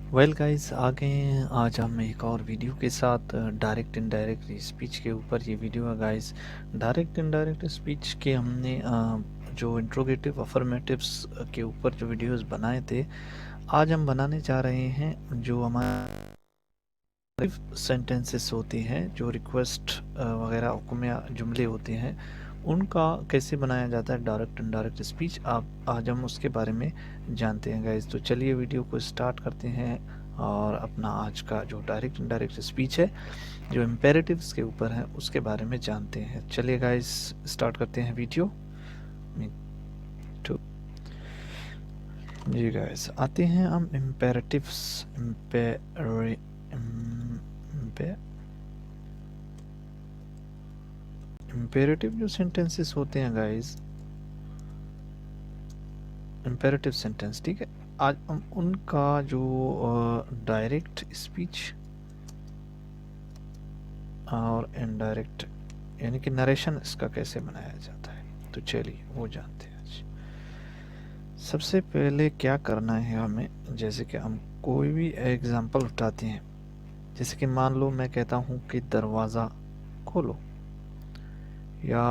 Well guys, आ गए हैं आज हम एक और वीडियो के साथ डायरेक्ट इनडायरेक्ट स्पीच के ऊपर। ये वीडियो है गाइस डायरेक्ट इनडायरेक्ट स्पीच के। हमने जो इंट्रोगेटिव अफर्मेटिव्स के ऊपर जो वीडियोस बनाए थे, आज हम बनाने जा रहे हैं जो हमारे सेंटेंसेस होते हैं, जो रिक्वेस्ट वगैरह हुक्म या जुमले होते हैं, उनका कैसे बनाया जाता है डायरेक्ट इनडायरेक्ट स्पीच। आप आज हम उसके बारे में जानते हैं गाइस। तो चलिए वीडियो को स्टार्ट करते हैं और अपना आज का जो डायरेक्ट इनडायरेक्ट स्पीच है, जो इम्पेरेटिव्स के ऊपर है, उसके बारे में जानते हैं। चलिए गाइस स्टार्ट करते हैं वीडियो। तो जी गाइस, आते हैं हम इम्पेरेटिव्स। इम्पेरेटिव जो सेंटेंसेस होते हैं गाइस, इम्पेरेटिव सेंटेंस, ठीक है, आज हम उनका जो डायरेक्ट स्पीच और इनडायरेक्ट यानी कि नरेशन इसका कैसे बनाया जाता है, तो चलिए वो जानते हैं आज। सबसे पहले क्या करना है हमें, जैसे कि हम कोई भी एग्जांपल उठाते हैं, जैसे कि मान लो मैं कहता हूँ कि दरवाज़ा खोलो, या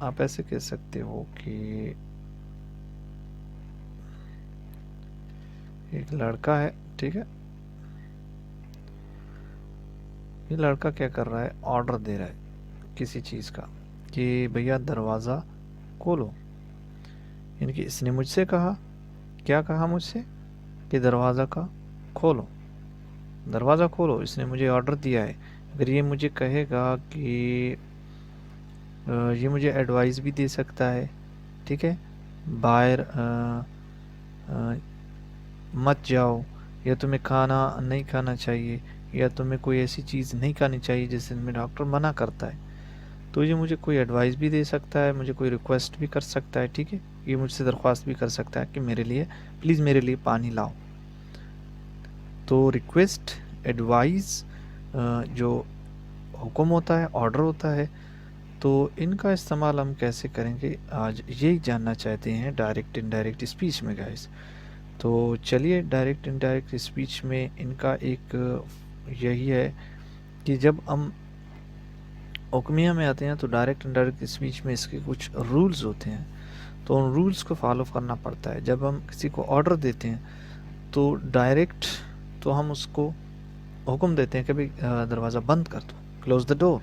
आप ऐसे कह सकते हो कि एक लड़का है, ठीक है, ये लड़का क्या कर रहा है, ऑर्डर दे रहा है किसी चीज़ का कि भैया दरवाज़ा खोलो। यानी कि इसने मुझसे कहा, क्या कहा मुझसे, कि दरवाज़ा का खोलो, दरवाज़ा खोलो, इसने मुझे ऑर्डर दिया है। अगर ये मुझे कहेगा कि ये मुझे एडवाइस भी दे सकता है, ठीक है, बाहर मत जाओ, या तुम्हें खाना नहीं खाना चाहिए, या तुम्हें कोई ऐसी चीज़ नहीं खानी चाहिए जिससे में डॉक्टर मना करता है, तो ये मुझे कोई एडवाइस भी दे सकता है, मुझे कोई रिक्वेस्ट भी कर सकता है, ठीक है, ये मुझसे दरख्वास्त भी कर सकता है कि मेरे लिए प्लीज़ मेरे लिए पानी लाओ। तो रिक्वेस्ट, एडवाइस, जो हुक्म होता है, ऑर्डर होता है, तो इनका इस्तेमाल हम कैसे करेंगे आज यही जानना चाहते हैं डायरेक्ट इनडायरेक्ट स्पीच में गाइस। तो चलिए डायरेक्ट इनडायरेक्ट स्पीच में इनका एक यही है कि जब हम हुक्मिया में आते हैं तो डायरेक्ट इनडायरेक्ट स्पीच में इसके कुछ रूल्स होते हैं, तो उन रूल्स को फॉलो करना पड़ता है। जब हम किसी को ऑर्डर देते हैं तो डायरेक्ट तो हम उसको हुक्म देते हैं कि भाई दरवाज़ा बंद कर दो, क्लोज द डोर।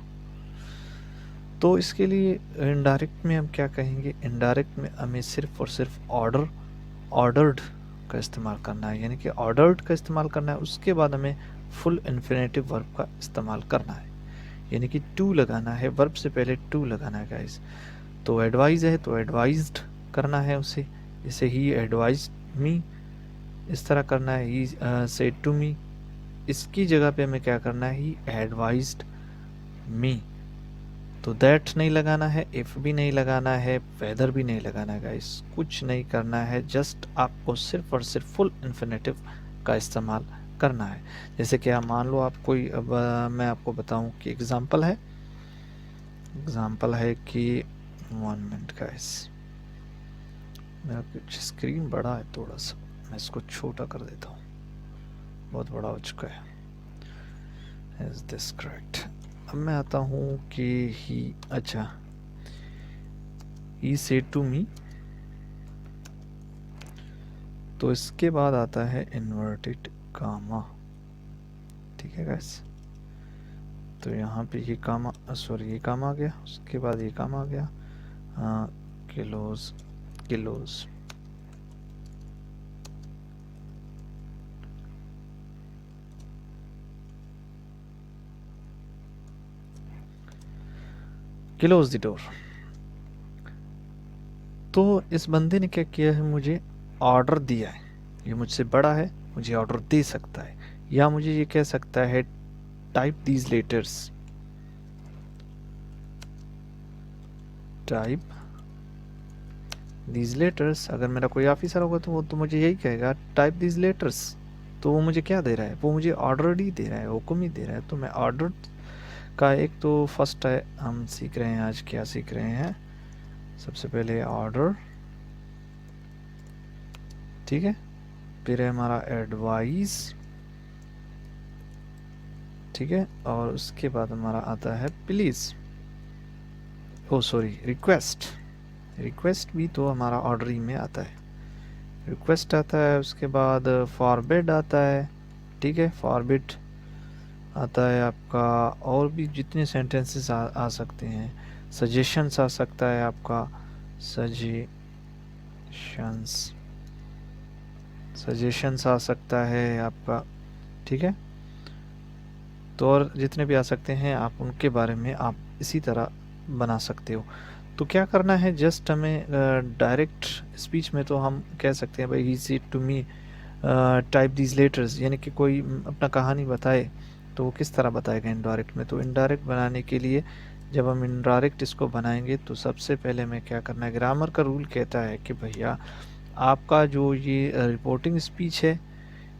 तो इसके लिए इनडायरेक्ट में हम क्या कहेंगे, इनडायरेक्ट में हमें सिर्फ और सिर्फ ऑर्डर्ड का इस्तेमाल करना है, यानी कि ऑर्डर्ड का इस्तेमाल करना है। उसके बाद हमें फुल इन्फिनेटिव वर्ब का इस्तेमाल करना है, यानी कि टू लगाना है, वर्ब से पहले टू लगाना है गाइस। तो एडवाइज है तो एडवाइज्ड करना है उसे, जैसे ही एडवाइज्ड मी, इस तरह करना है, ही सेड टू मी। इसकी जगह पे हमें क्या करना है, ही एडवाइज्ड मी। तो दैट नहीं लगाना है, इफ भी नहीं लगाना है, वेदर भी नहीं लगाना है गाइस, कुछ नहीं करना है, जस्ट आपको सिर्फ और सिर्फ फुल इन्फिनेटिव का इस्तेमाल करना है। जैसे कि आप मान लो आप कोई, अब मैं आपको बताऊं कि एग्जांपल है कि 1 मिनट गाइस, मेरा कुछ स्क्रीन बड़ा है थोड़ा सा, मैं इसको छोटा कर देता हूँ, बहुत बड़ा हो चुका है। Is this correct? अब मैं आता हूँ कि ही, अच्छा, ही सेड टू मी, तो इसके बाद आता है इन्वर्टेड कामा, ठीक है गाइस। तो यहाँ पे ये कामा, सॉरी ये काम आ गया, उसके बाद ये काम आ गया, kilos kilos. Close the door. तो इस बंदे ने क्या किया है, मुझे ऑर्डर दिया है, ये मुझसे बड़ा है, मुझे ऑर्डर दे सकता है, या मुझे ये कह सकता है type these letters, type these letters. अगर मेरा कोई ऑफिसर होगा तो वो तो मुझे यही कहेगा टाइप दीज लेटर्स। तो वो मुझे क्या दे रहा है, वो मुझे ऑर्डर ही दे रहा है, हुक्म ही दे रहा है। तो मैं ऑर्डर का एक तो फर्स्ट है, हम सीख रहे हैं आज, क्या सीख रहे हैं, सबसे पहले ऑर्डर, ठीक है, फिर है हमारा एडवाइस, ठीक है, और उसके बाद हमारा आता है please, oh sorry request. Request भी तो हमारा ऑर्डर ही में आता है, रिक्वेस्ट आता है। उसके बाद फॉरबिड आता है, ठीक है, फॉरबिड आता है आपका। और भी जितने सेंटेंसेस आ सकते हैं, सजेशंस आ सकता है आपका, सजेशंस, सजेशंस आ सकता है आपका, ठीक है। तो और जितने भी आ सकते हैं आप उनके बारे में आप इसी तरह बना सकते हो। तो क्या करना है, जस्ट हमें डायरेक्ट स्पीच में तो हम कह सकते हैं भाई he said to me type these letters, यानी कि कोई अपना कहानी बताए तो वो किस तरह बताएगा इनडायरेक्ट में। तो इनडायरेक्ट बनाने के लिए जब हम इनडायरेक्ट इसको बनाएंगे तो सबसे पहले हमें क्या करना है, ग्रामर का रूल कहता है कि भैया आपका जो ये रिपोर्टिंग स्पीच है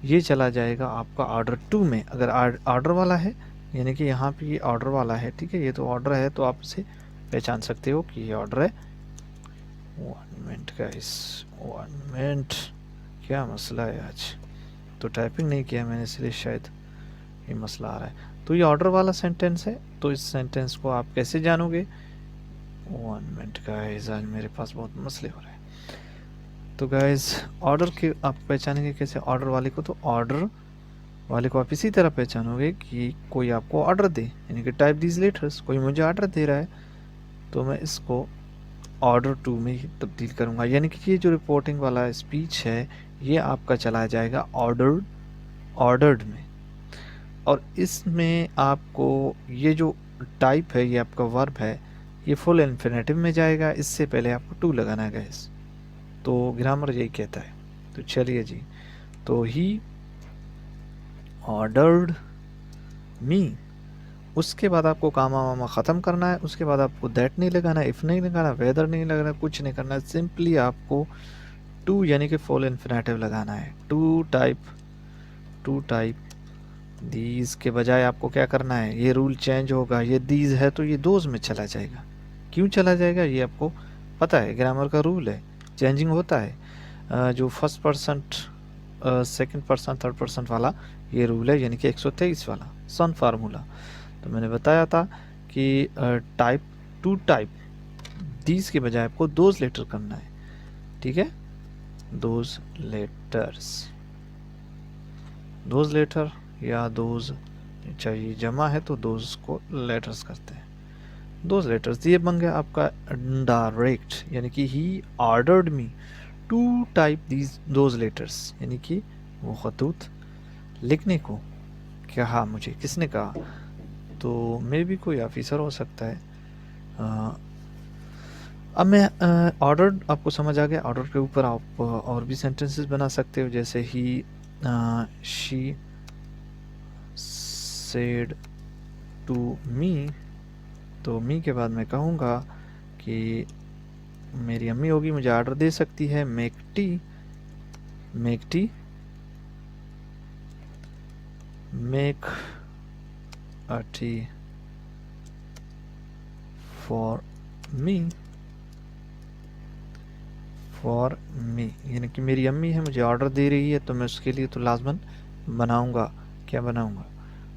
ये चला जाएगा आपका ऑर्डर टू में। अगर ऑर्डर वाला है, यानी कि यहाँ पे ये ऑर्डर वाला है, ठीक है, ये तो ऑर्डर है, तो आप इसे पहचान सकते हो कि ये ऑर्डर है। 1 मिनट गाइस, 1 मिनट, क्या मसला है आज, तो टाइपिंग नहीं किया मैंने इसलिए शायद ये मसला आ रहा है। तो ये ऑर्डर वाला सेंटेंस है, तो इस सेंटेंस को आप कैसे जानोगे। 1 मिनट गाइस, आज मेरे पास बहुत मसले हो रहे हैं। तो गाइस ऑर्डर के आप पहचानेंगे कैसे ऑर्डर वाले को, तो ऑर्डर वाले को आप इसी तरह पहचानोगे कि कोई आपको ऑर्डर दे, यानी कि टाइप दीज लेटर्स, कोई मुझे ऑर्डर दे रहा है तो मैं इसको ऑर्डर टू में ही तब्दील करूँगा। यानी कि ये जो रिपोर्टिंग वाला स्पीच है ये आपका चला जाएगा ऑर्डर्ड, ऑर्डर्ड में। और इसमें आपको ये जो टाइप है, ये आपका वर्ब है, ये फुल इन्फिनेटिव में जाएगा। इससे पहले आपको टू लगाना है गाइस, तो ग्रामर यही कहता है। तो चलिए जी, तो ही ऑर्डर्ड मी, उसके बाद आपको कामा वामा ख़त्म करना है। उसके बाद आपको दैट नहीं लगाना, इफ़ नहीं लगाना, वेदर नहीं लगाना, कुछ नहीं करना है। सिंपली आपको टू यानी कि फुल इन्फिनेटिव लगाना है। टू टाइप दीज के बजाय आपको क्या करना है, ये रूल चेंज होगा, ये दीज है तो ये दोज में चला जाएगा। क्यों चला जाएगा ये आपको पता है, ग्रामर का रूल है, चेंजिंग होता है। जो first person, second person, third person वाला ये रूल है, यानी कि 123 वाला सन फार्मूला। तो मैंने बताया था कि टू टाइप दीज के बजाय आपको दोज लेटर करना है, ठीक है, दोज लेटर या दोज चाहिए जमा है तो दोज को लेटर्स करते हैं, दोज लेटर्स। ये बन गया आपका डायरेक्ट, यानी कि he ordered me to type these those letters, यानी कि वो खतूत लिखने को कहा मुझे, किसने कहा, तो मे भी कोई ऑफिसर हो सकता है। अब मैं ऑर्डर आपको समझ आ गया। ऑर्डर के ऊपर आप और भी सेंटेंसेस बना सकते हो, जैसे ही शी सेड टू मी, तो मी के बाद मैं कहूँगा कि मेरी अम्मी होगी, मुझे ऑर्डर दे सकती है make tea make a tea for मी, यानी कि मेरी अम्मी है, मुझे ऑर्डर दे रही है तो मैं उसके लिए तो लाजमन बनाऊंगा। क्या बनाऊंगा,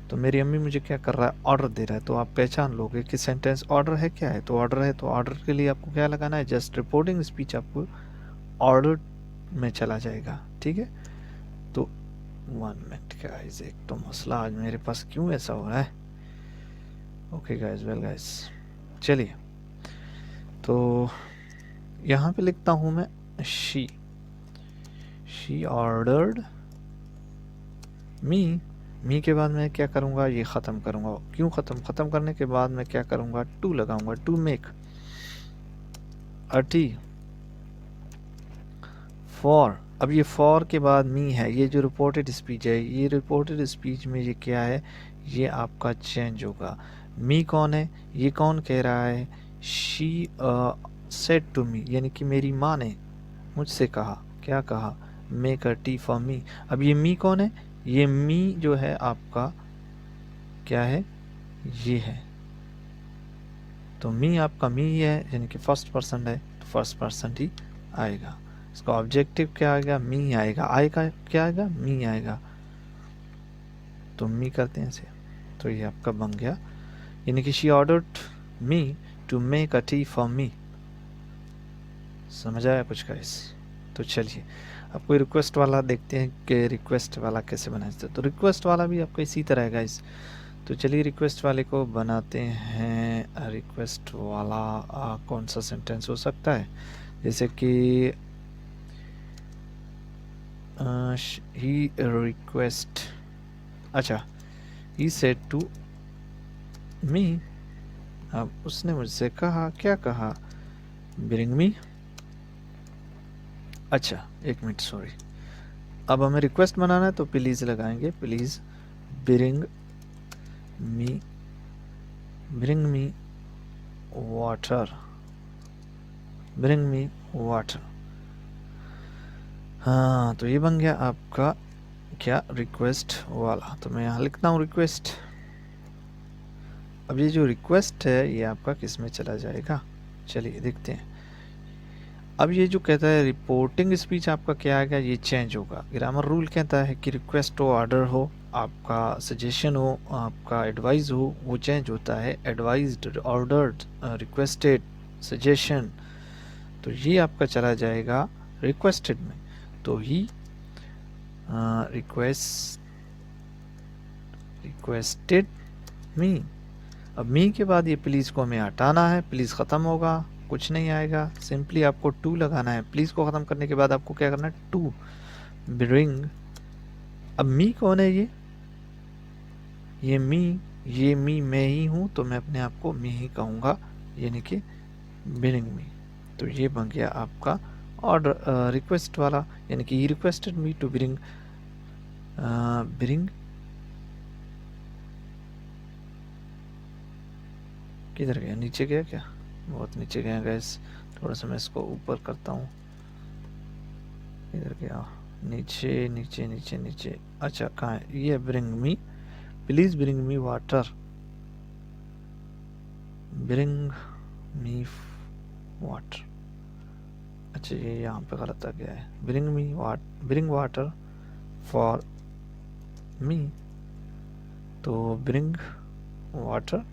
तो मेरी अम्मी मुझे क्या कर रहा है, ऑर्डर दे रहा है। तो आप पहचान लोगे कि सेंटेंस ऑर्डर है, क्या है, तो ऑर्डर है। तो ऑर्डर के लिए आपको क्या लगाना है, जस्ट रिपोर्टिंग स्पीच आपको ऑर्डर में चला जाएगा, ठीक है। तो 1 मिनट गाइस, एक तो मसला आज मेरे पास क्यों ऐसा हो रहा है। ओके गाइस, वेल गाइस, चलिए, तो यहाँ पे लिखता हूँ मैं शी ऑर्डर्ड मी के बाद मैं क्या करूँगा, ये ख़त्म करूँगा। क्यों ख़त्म करने के बाद मैं क्या करूँगा, टू लगाऊंगा, to make a tea for. अब ये फॉर के बाद मी है, ये जो रिपोर्टेड स्पीच है, ये रिपोर्टेड स्पीच में ये क्या है, ये आपका चेंज होगा। मी कौन है, ये कौन कह रहा है, शी सेड टू मी, यानी कि मेरी माँ ने मुझसे कहा, क्या कहा, मेक अ टी फॉर मी। अब ये मी कौन है, ये मी जो है आपका क्या है, ये है, तो मी आपका मी है, यानी कि फर्स्ट पर्सन है, तो फर्स्ट पर्सन ही आएगा। इसका ऑब्जेक्टिव क्या आएगा, मी आएगा, आएगा क्या आएगा, मी आएगा, तो मी करते हैं इसे, तो ये आपका बन गया, यानी कि she ordered me to make a tea for me. समझ आया कुछ गाइस? तो चलिए अब कोई रिक्वेस्ट वाला देखते हैं कि रिक्वेस्ट वाला कैसे बनाते हैं। तो रिक्वेस्ट वाला भी आपका इसी तरह है गाइस। तो चलिए रिक्वेस्ट वाले को बनाते हैं। रिक्वेस्ट वाला कौन सा सेंटेंस हो सकता है, जैसे कि ही रिक्वेस्ट, अच्छा, ही सेड टू मी, अब उसने मुझसे कहा, क्या कहा, ब्रिंग मी। अच्छा एक मिनट सॉरी, अब हमें रिक्वेस्ट बनाना है तो प्लीज लगाएंगे, please bring me, bring me water, bring me water. हाँ तो ये बन गया आपका क्या, रिक्वेस्ट वाला। तो मैं यहाँ लिखता हूँ रिक्वेस्ट। अब ये जो रिक्वेस्ट है ये आपका किस में चला जाएगा, चलिए देखते हैं। अब ये जो कहता है रिपोर्टिंग स्पीच आपका क्या आएगा, ये चेंज होगा। ग्रामर रूल कहता है कि रिक्वेस्ट हो, ऑर्डर हो, आपका सजेशन हो, आपका एडवाइस हो, वो चेंज होता है। एडवाइज्ड, ऑर्डर्ड, रिक्वेस्टेड, सजेशन, तो ये आपका चला जाएगा रिक्वेस्टेड में। तो ही रिक्वेस्टेड मी। अब मी के बाद ये प्लीज़ को हमें हटाना है, प्लीज़ ख़त्म होगा, कुछ नहीं आएगा, सिंपली आपको टू लगाना है। प्लीज़ को ख़त्म करने के बाद आपको क्या करना है, टू ब्रिंग। अब मी कौन है, ये मी, ये मी मैं ही हूँ, तो मैं अपने आप को मी ही कहूँगा, यानी कि ब्रिंग मी। तो ये बन गया आपका ऑर्डर रिक्वेस्ट वाला, यानी कि he requested me to bring, bring किधर गया, नीचे गया क्या, बहुत नीचे गया गैस, थोड़ा सा मैं इसको ऊपर करता हूँ, इधर गया, नीचे नीचे नीचे नीचे, अच्छा कहाँ है ये, bring me, please bring me water, bring me water. अच्छा ये यहाँ पे गलत आ गया है, bring me bring water for me, तो ब्रिंग वाटर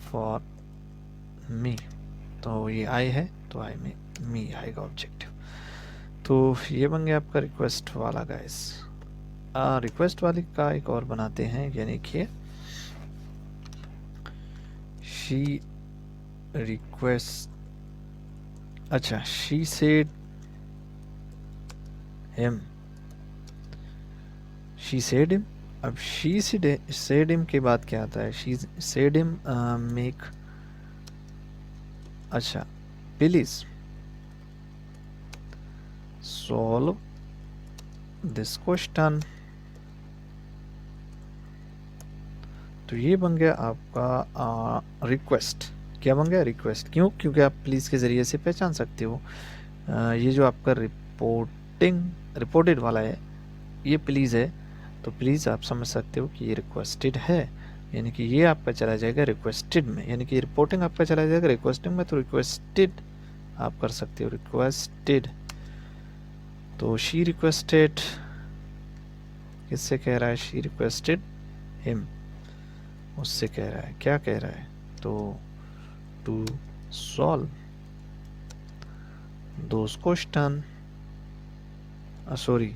फॉर मी, तो ये आई है, तो आई में मी आएगा ऑब्जेक्टिव। तो ये बन गया आपका रिक्वेस्ट वाला गाइस। रिक्वेस्ट वाले का एक और बनाते हैं, यानी कि शी रिक्वेस्ट, अच्छा she said him, she said him. अब शी सेड हिम के बाद क्या आता है, शी सेड हिम मेक, अच्छा प्लीज सॉल्व दिस क्वेश्चन। तो ये बन गया आपका रिक्वेस्ट। क्या बन गया, रिक्वेस्ट। क्यों, क्योंकि आप प्लीज़ के ज़रिए से पहचान सकते हो। ये जो आपका रिपोर्टेड वाला है ये प्लीज़ है, तो प्लीज़ आप समझ सकते हो कि ये रिक्वेस्टेड है, यानी कि ये आपका चला जाएगा रिक्वेस्टेड में, यानी कि रिपोर्टिंग आपका चला जाएगा रिक्वेस्टिंग में, तो रिक्वेस्टेड आप कर सकते हो, रिक्वेस्टेड। तो शी रिक्वेस्टेड किससे कह रहा है, शी रिक्वेस्टेड हिम, उससे कह रहा है, क्या कह रहा है, तो to solve those question, sorry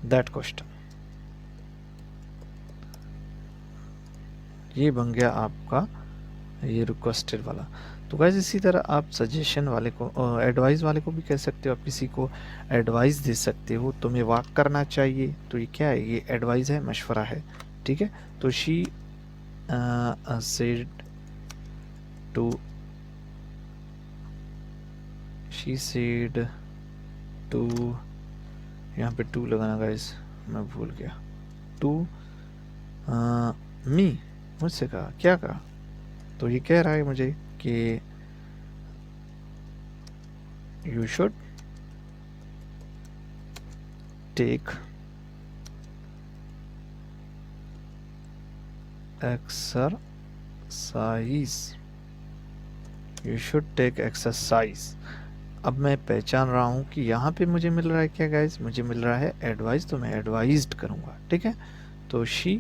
that question. ये बन गया आपका ये रिक्वेस्टेड वाला। तो गाइस इसी तरह आप सजेशन वाले को, एडवाइस वाले को भी कह सकते हो, आप किसी को एडवाइस दे सकते हो, तुम्हें वॉक करना चाहिए, तो ये क्या है, ये एडवाइस है, मशवरा है, ठीक है। तो she said to, she said to, यहाँ पे टू लगाना गाइस, मैं भूल गया, टू मी, मुझसे कहा, क्या कहा, तो ये कह रहा है मुझे कि you should take exercise, you should take exercise. अब मैं पहचान रहा हूँ कि यहाँ पे मुझे मिल रहा है क्या गाइस, मुझे मिल रहा है एडवाइस, तो मैं एडवाइज्ड करूँगा, ठीक है। तो शी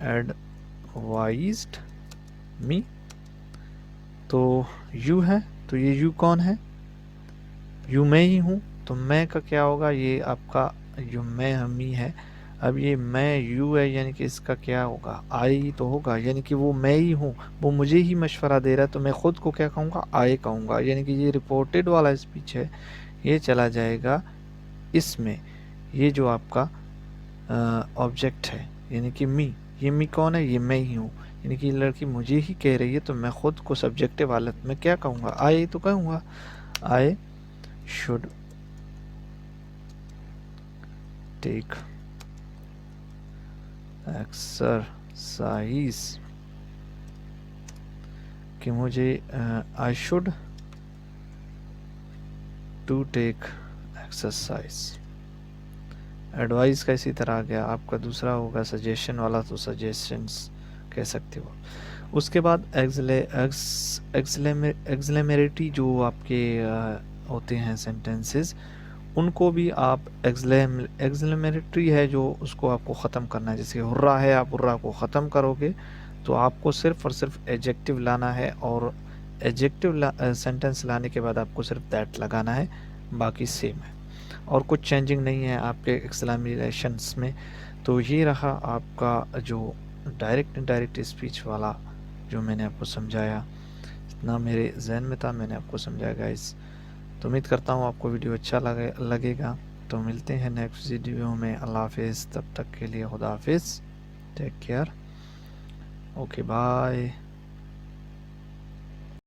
एडवाइज्ड मी, तो यू है, तो ये यू कौन है, यू मैं ही हूँ, तो मैं का क्या होगा, ये आपका यू मैं हम ही है। अब ये मैं यू है, यानी कि इसका क्या होगा, आई ही तो होगा, यानी कि वो मैं ही हूँ, वो मुझे ही मशवरा दे रहा है, तो मैं खुद को क्या कहूँगा, आई कहूँगा। यानी कि ये रिपोर्टेड वाला स्पीच है, ये चला जाएगा इसमें। ये जो आपका ऑब्जेक्ट है यानी कि मी, ये मी कौन है, ये मैं ही हूँ, यानी कि ये लड़की मुझे ही कह रही है, तो मैं खुद को सब्जेक्टिव हालत में क्या कहूँगा, आई तो कहूँगा। आई शुड टेक एक्सरसाइज, कि मुझे I should to take exercise. Advice का इसी तरह आ गया। आपका दूसरा होगा सजेशन वाला, तो सजेशंस कह सकते हो। उसके बाद एक्सलेमेरिटी जो आपके होते हैं सेंटेंसेस, उनको भी आप एक्सलेमेटरी है जो उसको आपको ख़त्म करना है। जैसे हुर्रा है, आप हुर्रा को ख़त्म करोगे तो आपको सिर्फ और सिर्फ एडजेक्टिव लाना है, और एडजेक्टिव सेंटेंस लाने के बाद आपको सिर्फ दैट लगाना है, बाकी सेम है और कुछ चेंजिंग नहीं है आपके एक्सक्लेमेशंस में। तो ये रहा आपका जो डायरेक्ट इनडायरेक्ट स्पीच वाला जो मैंने आपको समझाया, इतना मेरे जहन में था मैंने आपको समझाया गाइस। तो उम्मीद करता हूँ आपको वीडियो अच्छा लगेगा। तो मिलते हैं नेक्स्ट वीडियो में। अल्लाह हाफिज़, तब तक के लिए खुदा हाफिज़, टेक केयर, ओके बाय।